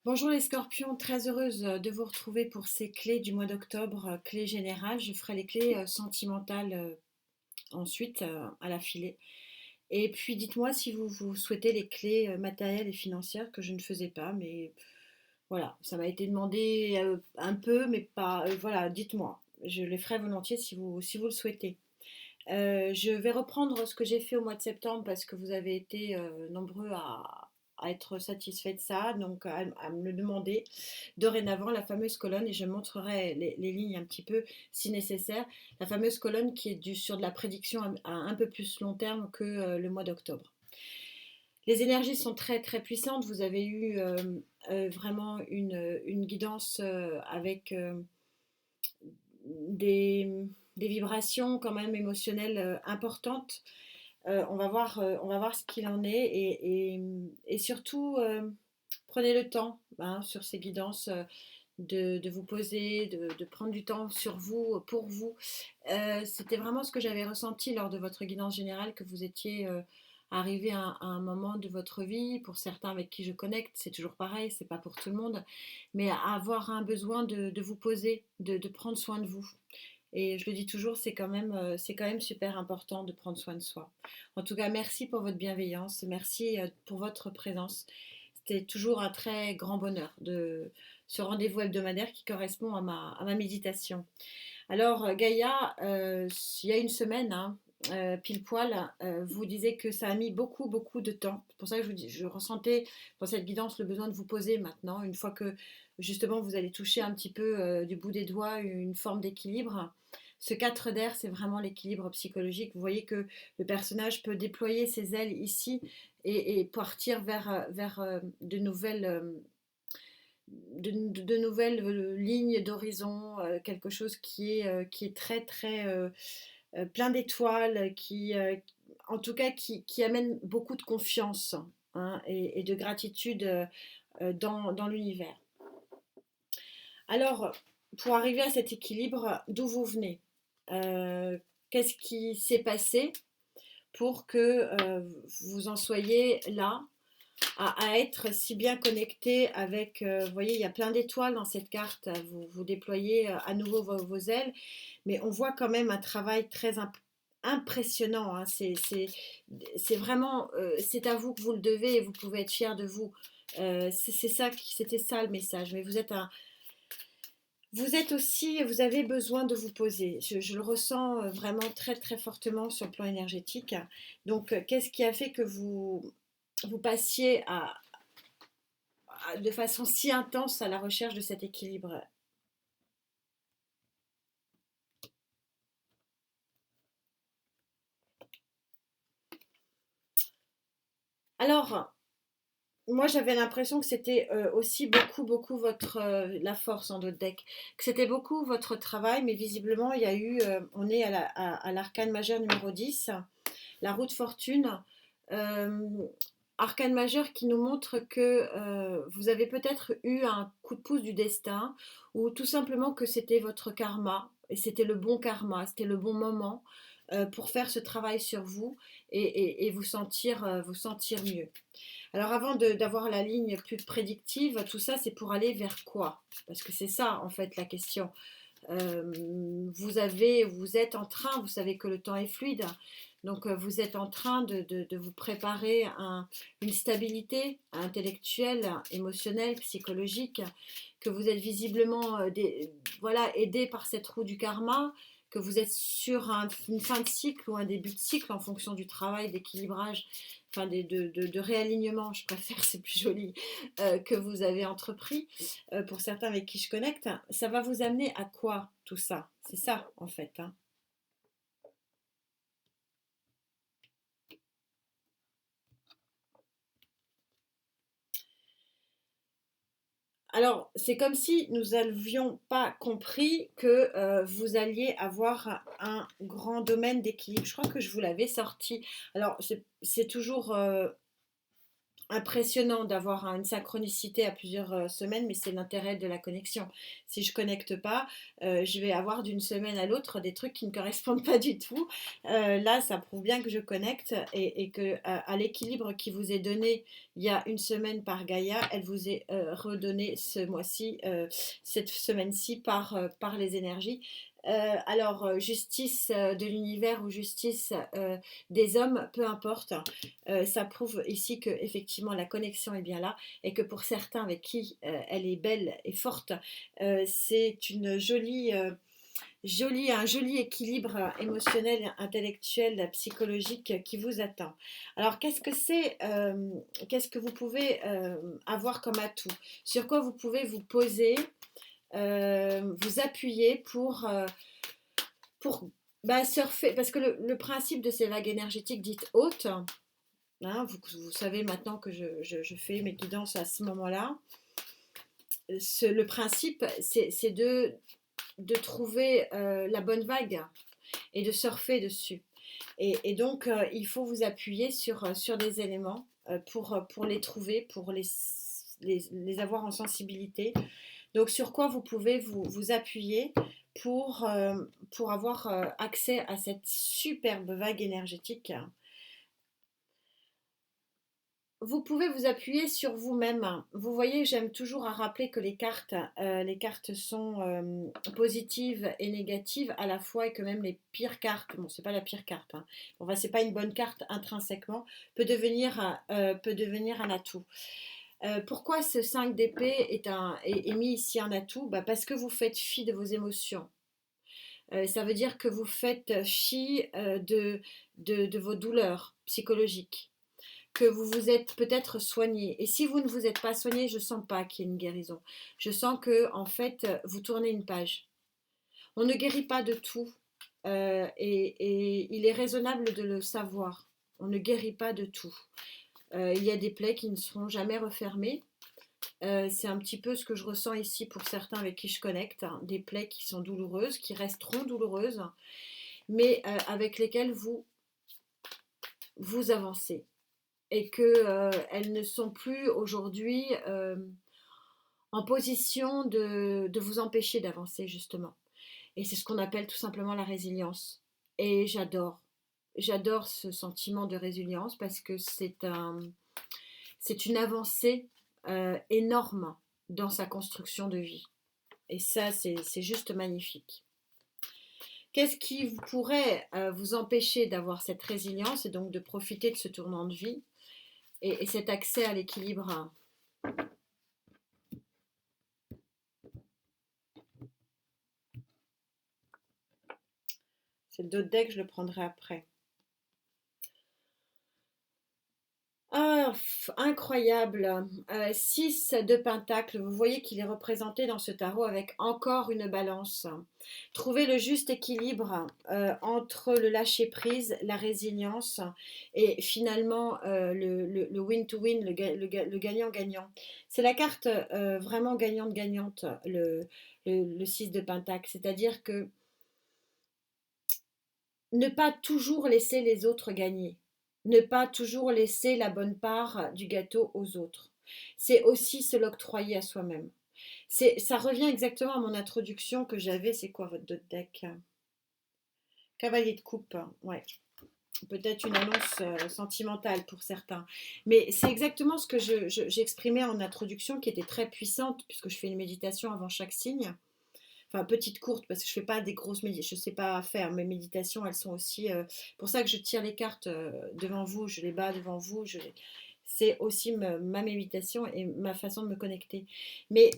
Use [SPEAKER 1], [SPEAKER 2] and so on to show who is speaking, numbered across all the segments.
[SPEAKER 1] Bonjour les scorpions, très heureuse de vous retrouver pour ces clés du mois d'octobre, clés générales. Je ferai les clés sentimentales ensuite à la filée. Et puis dites-moi si vous souhaitez les clés matérielles et financières que je ne faisais pas, mais voilà, ça m'a été demandé un peu, mais pas. Voilà, dites-moi. Je les ferai volontiers si vous le souhaitez. Je vais reprendre ce que j'ai fait au mois de septembre parce que vous avez été nombreux à être satisfaits de ça, donc à me le demander dorénavant la fameuse colonne, et je montrerai les lignes un petit peu si nécessaire, la fameuse colonne qui est sur de la prédiction à un peu plus long terme que le mois d'octobre. Les énergies sont très très puissantes, vous avez eu vraiment une guidance avec des, des vibrations quand même émotionnelles importantes. On va voir ce qu'il en est et surtout prenez le temps hein, sur ces guidances de vous poser, de prendre du temps sur vous, pour vous. C'était vraiment ce que j'avais ressenti lors de votre guidance générale, que vous étiez arrivé à un moment de votre vie, pour certains avec qui je connecte, c'est toujours pareil, c'est pas pour tout le monde, mais à avoir un besoin de vous poser, de prendre soin de vous. Et je le dis toujours, c'est quand même super important de prendre soin de soi. En tout cas, merci pour votre bienveillance, merci pour votre présence. C'était toujours un très grand bonheur de ce rendez-vous hebdomadaire qui correspond à ma méditation. Alors, Gaïa, il y a une semaine, hein, pile poil, vous disiez que ça a mis beaucoup, beaucoup de temps. C'est pour ça que je ressentais dans cette guidance le besoin de vous poser maintenant, une fois que justement vous allez toucher un petit peu du bout des doigts une forme d'équilibre. Ce 4 d'air, c'est vraiment l'équilibre psychologique. Vous voyez que le personnage peut déployer ses ailes ici et partir vers de nouvelles lignes d'horizon, quelque chose qui est très très plein d'étoiles, en tout cas qui amène beaucoup de confiance hein, et de gratitude dans l'univers. Alors, pour arriver à cet équilibre, d'où vous venez? Euh, Qu'est-ce qui s'est passé pour que vous en soyez là à être si bien connecté avec, vous voyez, il y a plein d'étoiles dans cette carte, vous déployez à nouveau vos ailes, mais on voit quand même un travail très impressionnant, hein. C'est vraiment, c'est à vous que vous le devez et vous pouvez être fier de vous. C'était ça le message, mais vous êtes aussi, vous avez besoin de vous poser. Je le ressens vraiment très très fortement sur le plan énergétique. Donc, qu'est-ce qui a fait que vous passiez de façon si intense à la recherche de cet équilibre? Alors, moi j'avais l'impression que c'était aussi beaucoup, beaucoup la force en d'autres decks, que c'était beaucoup votre travail, mais visiblement il y a eu, on est à l'arcane majeur numéro 10, la roue de fortune. Euh, Arcane majeur qui nous montre que vous avez peut-être eu un coup de pouce du destin ou tout simplement que c'était votre karma et c'était le bon karma, c'était le bon moment pour faire ce travail sur vous et vous sentir mieux. Alors avant d'avoir la ligne plus prédictive, tout ça c'est pour aller vers quoi? Parce que c'est ça en fait la question. Vous êtes en train, vous savez que le temps est fluide, donc vous êtes en train de vous préparer une stabilité intellectuelle, émotionnelle, psychologique, que vous êtes visiblement voilà, aidé par cette roue du karma, que vous êtes sur une fin de cycle ou un début de cycle en fonction du travail d'équilibrage, enfin de réalignement, je préfère, c'est plus joli, que vous avez entrepris pour certains avec qui je connecte, ça va vous amener à quoi tout ça? C'est ça en fait, hein. Alors, c'est comme si nous n'avions pas compris que vous alliez avoir un grand domaine d'équilibre. Je crois que je vous l'avais sorti. Alors, c'est toujours impressionnant d'avoir une synchronicité à plusieurs semaines, mais c'est l'intérêt de la connexion. Si je connecte pas, je vais avoir d'une semaine à l'autre des trucs qui ne correspondent pas du tout. Là, ça prouve bien que je connecte et que à l'équilibre qui vous est donné il y a une semaine par Gaïa, elle vous est redonnée ce mois-ci, cette semaine-ci par les énergies. Alors, justice de l'univers ou justice des hommes, peu importe. Ça prouve ici que effectivement la connexion est bien là et que pour certains avec qui elle est belle et forte, c'est une un joli équilibre émotionnel, intellectuel, psychologique qui vous attend. Alors qu'est-ce que vous pouvez avoir comme atout? Sur quoi vous pouvez vous poser, vous appuyer pour surfer? Parce que le principe de ces vagues énergétiques dites hautes, hein, vous savez maintenant que je fais mes guidances à ce moment-là. Le principe, c'est de trouver la bonne vague et de surfer dessus. Et donc, il faut vous appuyer sur des éléments pour les trouver, pour les avoir en sensibilité. Donc, sur quoi vous pouvez vous appuyer pour avoir accès à cette superbe vague énergétique? Vous pouvez vous appuyer sur vous-même. Vous voyez, j'aime toujours à rappeler que les cartes sont positives et négatives à la fois et que même les pires cartes, bon, c'est pas la pire carte, hein, enfin, c'est pas une bonne carte intrinsèquement, peut devenir un atout. Pourquoi ce 5 d'épée est mis ici un atout? Parce que vous faites fi de vos émotions. Ça veut dire que vous faites fi de vos douleurs psychologiques, que vous vous êtes peut-être soigné. Et si vous ne vous êtes pas soigné, je sens pas qu'il y ait une guérison. Je sens que en fait, vous tournez une page. On ne guérit pas de tout, et il est raisonnable de le savoir. On ne guérit pas de tout. Il y a des plaies qui ne seront jamais refermées. C'est un petit peu ce que je ressens ici pour certains avec qui je connecte, hein, des plaies qui sont douloureuses, qui resteront douloureuses, mais avec lesquelles vous avancez. Et qu'elles ne sont plus aujourd'hui en position de vous empêcher d'avancer justement. Et c'est ce qu'on appelle tout simplement la résilience. Et j'adore ce sentiment de résilience parce que c'est une avancée énorme dans sa construction de vie. Et ça, c'est juste magnifique. Qu'est-ce qui pourrait vous empêcher d'avoir cette résilience et donc de profiter de ce tournant de vie et cet accès à l'équilibre? C'est le dos de deck, je le prendrai après. Ah, incroyable. 6 de Pentacle. Vous voyez qu'il est représenté dans ce tarot avec encore une balance. Trouver le juste équilibre entre le lâcher-prise, la résilience et finalement le win-to-win, le gagnant-gagnant. C'est la carte vraiment gagnante-gagnante, le 6 de Pentacle. C'est-à-dire que ne pas toujours laisser les autres gagner. Ne pas toujours laisser la bonne part du gâteau aux autres. C'est aussi se l'octroyer à soi-même. Ça revient exactement à mon introduction que j'avais. C'est quoi votre deck? Cavalier de coupe, ouais. Peut-être une annonce sentimentale pour certains. Mais c'est exactement ce que j'exprimais en introduction qui était très puissante puisque je fais une méditation avant chaque signe. Enfin, petite courte, parce que je fais pas des grosses méditations, je sais pas faire. Mes méditations, elles sont aussi pour ça que je tire les cartes devant vous, je les bats devant vous. C'est aussi ma méditation et ma façon de me connecter. Mais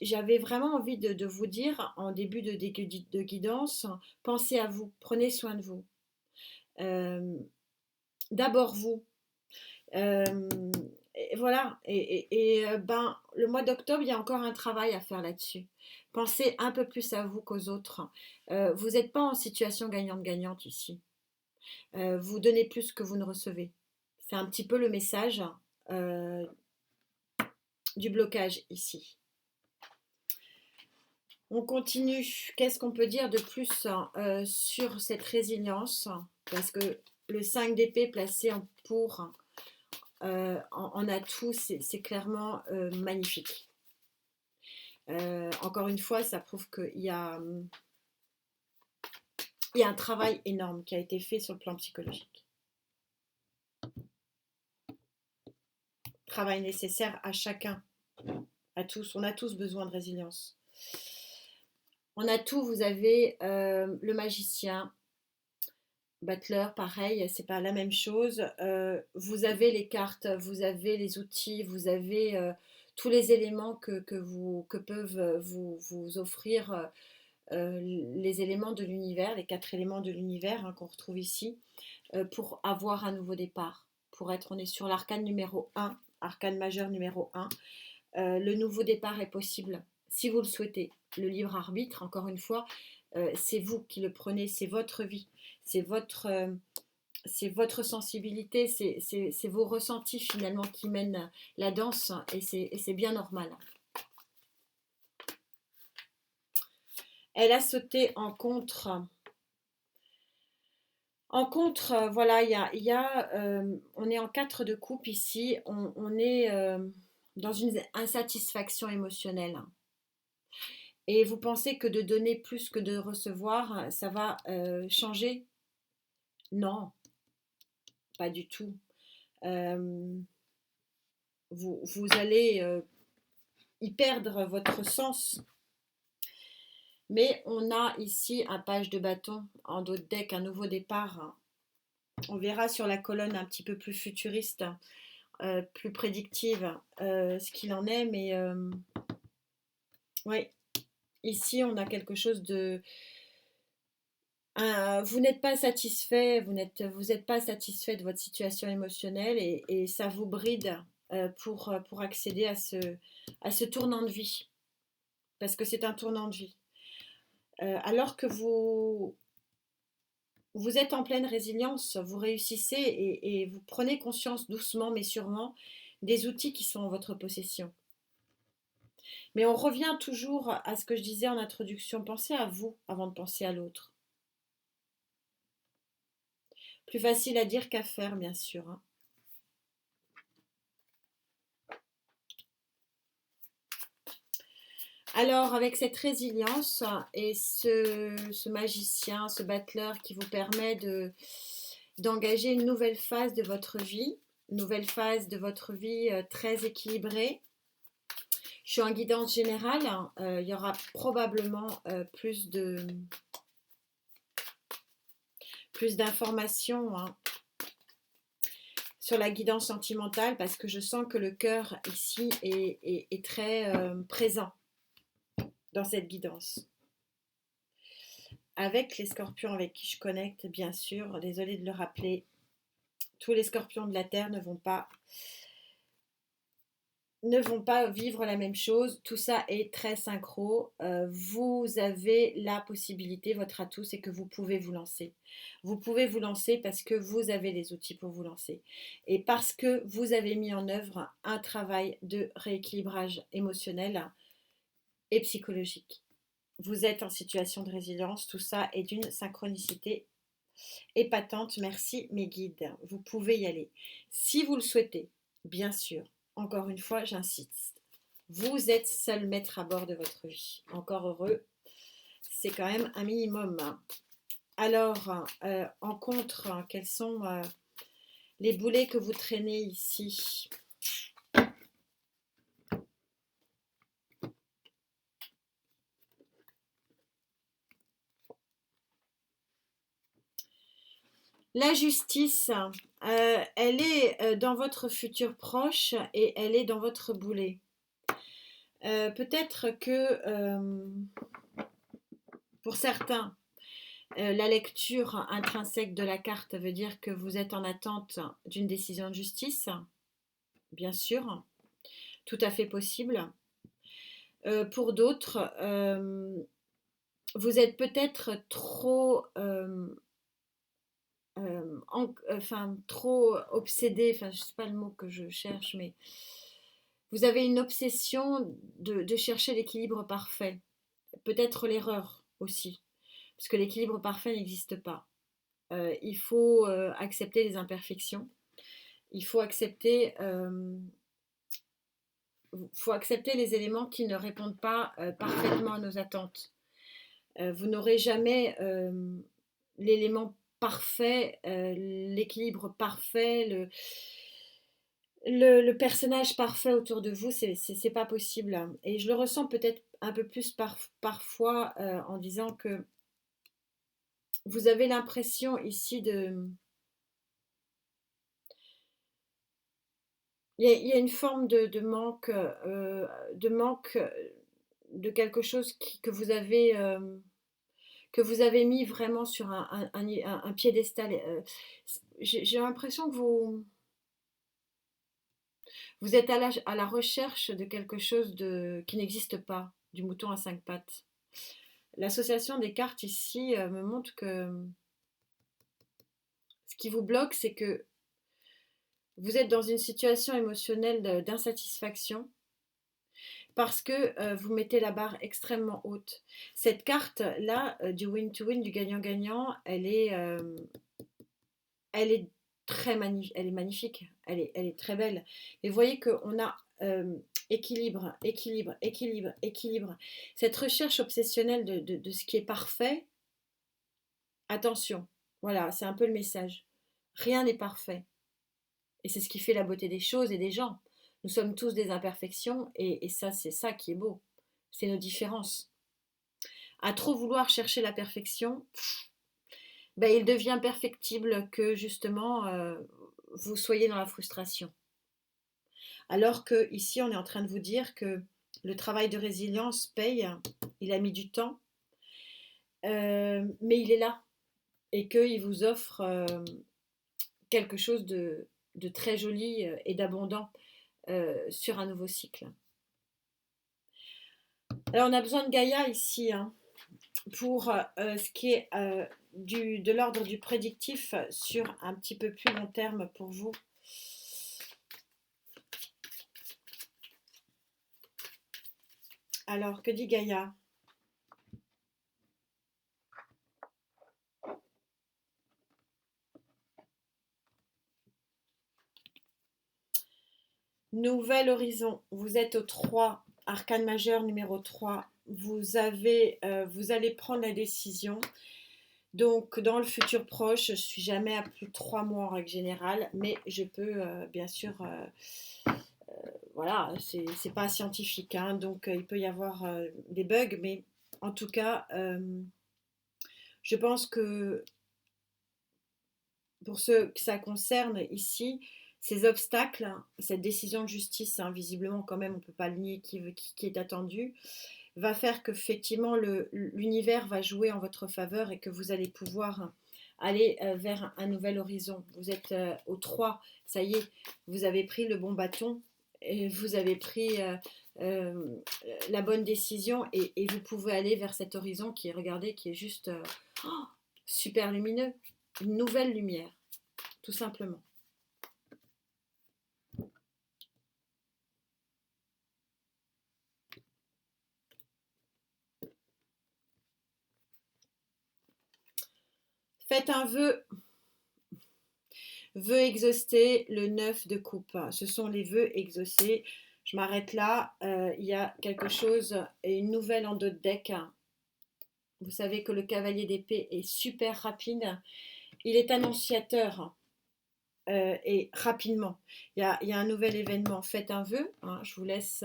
[SPEAKER 1] j'avais vraiment envie de vous dire en début de guidance, pensez à vous, prenez soin de vous. Euh, D'abord vous. Euh, et voilà, le mois d'octobre, il y a encore un travail à faire là-dessus. Pensez un peu plus à vous qu'aux autres. Vous n'êtes pas en situation gagnante-gagnante ici. Vous donnez plus que vous ne recevez. C'est un petit peu le message euh, du blocage ici. On continue. Qu'est-ce qu'on peut dire de plus sur cette résilience? Parce que le 5 d'épée placé en pour en atout, c'est clairement magnifique. Encore une fois, ça prouve qu'il y a un travail énorme qui a été fait sur le plan psychologique. Travail nécessaire à chacun, à tous. On a tous besoin de résilience. En atout, vous avez le magicien, Butler, pareil, c'est pas la même chose. Vous avez les cartes, vous avez les outils, vous avez tous les éléments que peuvent vous offrir les éléments de l'univers, les 4 éléments de l'univers qu'on retrouve ici, pour avoir un nouveau départ. On est sur l'arcane numéro 1, arcane majeur numéro 1. Le nouveau départ est possible si vous le souhaitez. Le libre arbitre, encore une fois, c'est vous qui le prenez, c'est votre vie, c'est votre sensibilité, c'est vos ressentis finalement qui mènent la danse et c'est bien normal. Elle a sauté en contre. En contre, voilà, on est en 4 de coupe ici, on est dans une insatisfaction émotionnelle. Et vous pensez que de donner plus que de recevoir, ça va changer? Non, pas du tout. Vous allez y perdre votre sens. Mais on a ici un page de bâton en dos de deck, un nouveau départ. On verra sur la colonne un petit peu plus futuriste, plus prédictive, ce qu'il en est. Mais oui, ici on a quelque chose de... vous n'êtes pas satisfait, vous n'êtes pas satisfait de votre situation émotionnelle et ça vous bride pour accéder à ce tournant de vie. Parce que c'est un tournant de vie. Alors que vous êtes en pleine résilience, vous réussissez et vous prenez conscience doucement mais sûrement des outils qui sont en votre possession. Mais on revient toujours à ce que je disais en introduction, pensez à vous avant de penser à l'autre. Plus facile à dire qu'à faire, bien sûr. Alors, avec cette résilience et ce magicien, ce battleur qui vous permet d'engager une nouvelle phase de votre vie, très équilibrée. Je suis en guidance générale, il y aura probablement plus d'informations sur la guidance sentimentale parce que je sens que le cœur ici est très présent dans cette guidance. Avec les scorpions avec qui je connecte, bien sûr, désolée de le rappeler, tous les scorpions de la Terre ne vont pas vivre la même chose. Tout ça est très synchro. Vous avez la possibilité, votre atout, c'est que vous pouvez vous lancer. Vous pouvez vous lancer parce que vous avez les outils pour vous lancer. Et parce que vous avez mis en œuvre un travail de rééquilibrage émotionnel et psychologique. Vous êtes en situation de résilience. Tout ça est d'une synchronicité épatante. Merci mes guides. Vous pouvez y aller. Si vous le souhaitez, bien sûr. Encore une fois, j'insiste. Vous êtes seul maître à bord de votre vie. Encore heureux, c'est quand même un minimum. Alors, en contre, quels sont les boulets que vous traînez ici? La justice, elle est dans votre futur proche et elle est dans votre boulet. Peut-être que pour certains, la lecture intrinsèque de la carte veut dire que vous êtes en attente d'une décision de justice, bien sûr, tout à fait possible. Pour d'autres, vous êtes peut-être trop, trop obsédé, je ne sais pas le mot que je cherche, mais vous avez une obsession de chercher l'équilibre parfait. Peut-être l'erreur aussi, parce que l'équilibre parfait n'existe pas. Il faut accepter les imperfections. il faut accepter les éléments qui ne répondent pas parfaitement à nos attentes. Vous n'aurez jamais l'élément parfait, l'équilibre parfait, le personnage parfait autour de vous, c'est pas possible. Et je le ressens peut-être un peu plus parfois en disant que vous avez l'impression ici de... Il y a une forme de manque de quelque chose que vous avez mis vraiment sur un piédestal. J'ai l'impression que vous êtes à la recherche de quelque chose qui n'existe pas, du mouton à cinq pattes. L'association des cartes ici me montre que ce qui vous bloque, c'est que vous êtes dans une situation émotionnelle d'insatisfaction parce que vous mettez la barre extrêmement haute. Cette carte-là, du win-to-win, du gagnant-gagnant, elle est elle est magnifique, elle est très belle. Et vous voyez qu'on a équilibre, équilibre, équilibre, équilibre. Cette recherche obsessionnelle de ce qui est parfait, attention, voilà, c'est un peu le message. Rien n'est parfait. Et c'est ce qui fait la beauté des choses et des gens. Nous sommes tous des imperfections et ça, c'est ça qui est beau. C'est nos différences. À trop vouloir chercher la perfection, ben, il devient perfectible que justement vous soyez dans la frustration. Alors que ici, on est en train de vous dire que le travail de résilience paye, il a mis du temps, mais il est là et qu'il vous offre quelque chose de très joli et d'abondant sur un nouveau cycle. Alors on a besoin de Gaïa ici hein, pour ce qui est de l'ordre du prédictif sur un petit peu plus long terme pour vous. Alors, que dit Gaïa? Nouvel horizon. Vous êtes au 3, arcane majeur numéro 3. Vous allez prendre la décision. Donc, dans le futur proche, je ne suis jamais à plus de 3 mois en règle générale, mais je peux, bien sûr, voilà, c'est pas scientifique, hein, donc il peut y avoir des bugs, mais en tout cas, je pense que pour ceux que ça concerne ici, ces obstacles, hein, cette décision de justice, hein, visiblement quand même, on ne peut pas le nier, qui est attendue, va faire qu'effectivement l'univers va jouer en votre faveur et que vous allez pouvoir aller vers un nouvel horizon. Vous êtes au 3, ça y est, vous avez pris le bon bâton, et vous avez pris euh, la bonne décision et vous pouvez aller vers cet horizon qui est, regardez, qui est juste super lumineux, une nouvelle lumière, tout simplement. Faites un vœu exaucé, le 9 de coupe. Ce sont les vœux exaucés. Je m'arrête là. Il y a quelque chose, une nouvelle en dos de deck. Vous savez que le cavalier d'épée est super rapide. Il est annonciateur et rapidement. Il y a un nouvel événement. Faites un vœu. Hein, je vous laisse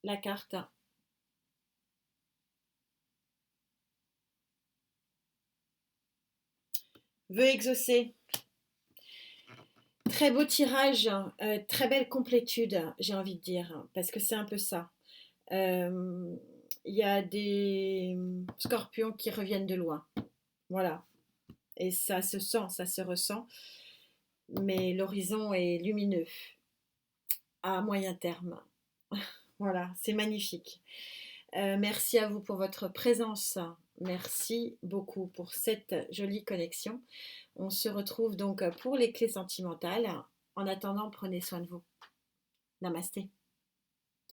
[SPEAKER 1] la carte. Vœu exaucé. Très beau tirage, très belle complétude, j'ai envie de dire, parce que c'est un peu ça. Il y a des scorpions qui reviennent de loin. Voilà. Et ça se sent, ça se ressent. Mais l'horizon est lumineux à moyen terme. Voilà, c'est magnifique. Merci à vous pour votre présence. Merci beaucoup pour cette jolie connexion. On se retrouve donc pour les clés sentimentales. En attendant, prenez soin de vous. Namasté.